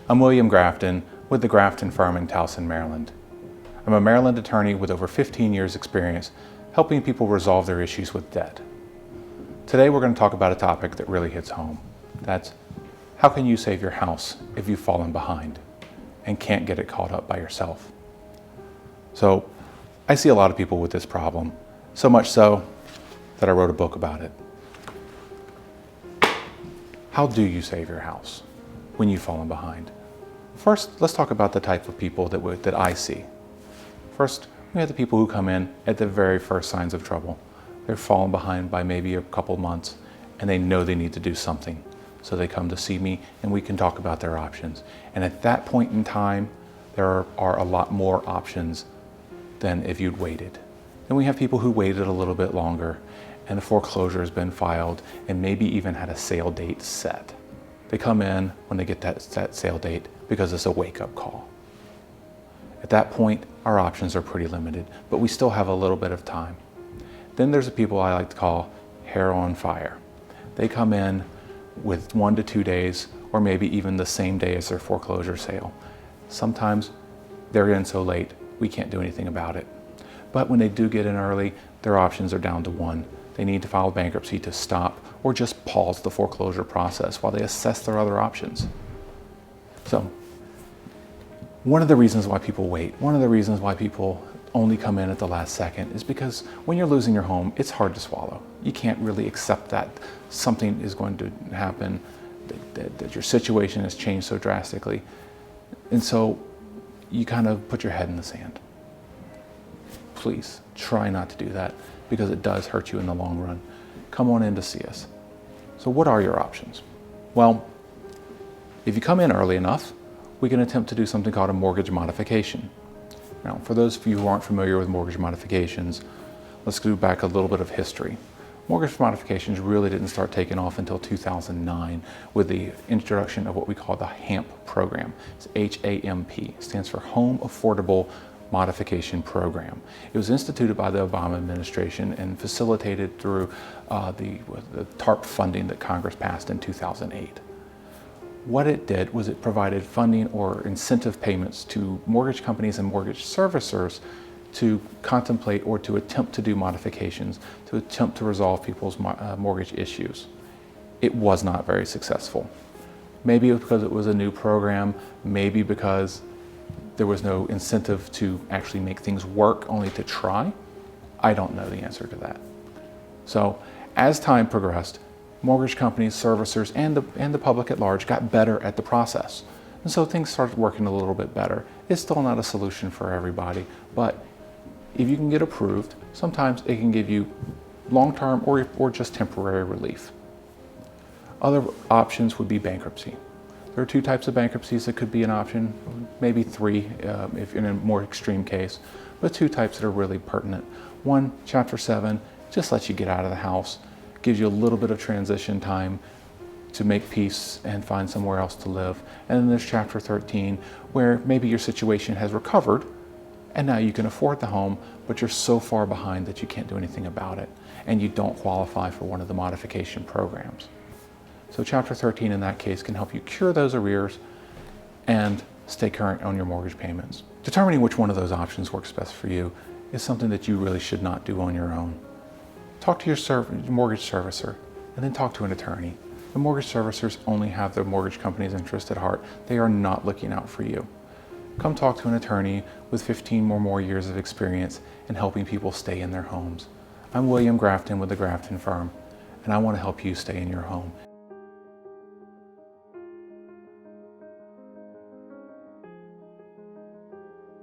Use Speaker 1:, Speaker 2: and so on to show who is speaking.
Speaker 1: I'm William Grafton with the Grafton firm in Towson, Maryland. I'm a Maryland attorney with over 15 years experience helping people resolve their issues with debt. Today we're going to talk about a topic that really hits home. That's how can you save your house if you've fallen behind and can't get it caught up by yourself? So I see a lot of people with this problem, so much so that I wrote a book about it. How do you save your house when you've fallen behind? First, let's talk about the type of people that I see. First, we have the people who come in at the very first signs of trouble. They're fallen behind by maybe a couple months and they know they need to do something. So they come to see me and we can talk about their options. And at that point in time, there are a lot more options than if you'd waited. Then we have people who waited a little bit longer and the foreclosure has been filed and maybe even had a sale date set. They come in when they get that sale date because it's a wake-up call. At that point, our options are pretty limited, but we still have a little bit of time. Then there's the people I like to call hair on fire. They come in with 1 to 2 days, or maybe even the same day as their foreclosure sale. Sometimes they're in so late, we can't do anything about it. But when they do get in early, their options are down to one. They need to file bankruptcy to stop or just pause the foreclosure process while they assess their other options. So, one of the reasons why people wait, one of the reasons why people only come in at the last second is because when you're losing your home, it's hard to swallow. You can't really accept that something is going to happen, that your situation has changed so drastically. And so you kind of put your head in the sand. Please try not to do that because it does hurt you in the long run. Come on in to see us. So what are your options? Well, if you come in early enough, we can attempt to do something called a mortgage modification. Now, for those of you who aren't familiar with mortgage modifications, let's go back a little bit of history. Mortgage modifications really didn't start taking off until 2009 with the introduction of what we call the HAMP program. It's H-A-M-P, stands for Home Affordable Modification Program. It was instituted by the Obama administration and facilitated through the TARP funding that Congress passed in 2008. What it did was it provided funding or incentive payments to mortgage companies and mortgage servicers to contemplate or to attempt to do modifications, to attempt to resolve people's mortgage issues. It was not very successful. Maybe because it was a new program, maybe because there was no incentive to actually make things work, only to try. I don't know the answer to that. So as time progressed, mortgage companies, servicers, and the public at large got better at the process. And so things started working a little bit better. It's still not a solution for everybody, but if you can get approved, sometimes it can give you long-term or just temporary relief. Other options would be bankruptcy. There are 2 types of bankruptcies that could be an option, maybe 3 if in a more extreme case, but 2 types that are really pertinent. One, Chapter 7, just lets you get out of the house, gives you a little bit of transition time to make peace and find somewhere else to live. And then there's Chapter 13, where maybe your situation has recovered and now you can afford the home, but you're so far behind that you can't do anything about it and you don't qualify for one of the modification programs. So Chapter 13 in that case can help you cure those arrears and stay current on your mortgage payments. Determining which one of those options works best for you is something that you really should not do on your own. Talk to your mortgage servicer and then talk to an attorney. The mortgage servicers only have the mortgage company's interest at heart. They are not looking out for you. Come talk to an attorney with 15 or more years of experience in helping people stay in their homes. I'm William Grafton with the Grafton firm, and I want to help you stay in your home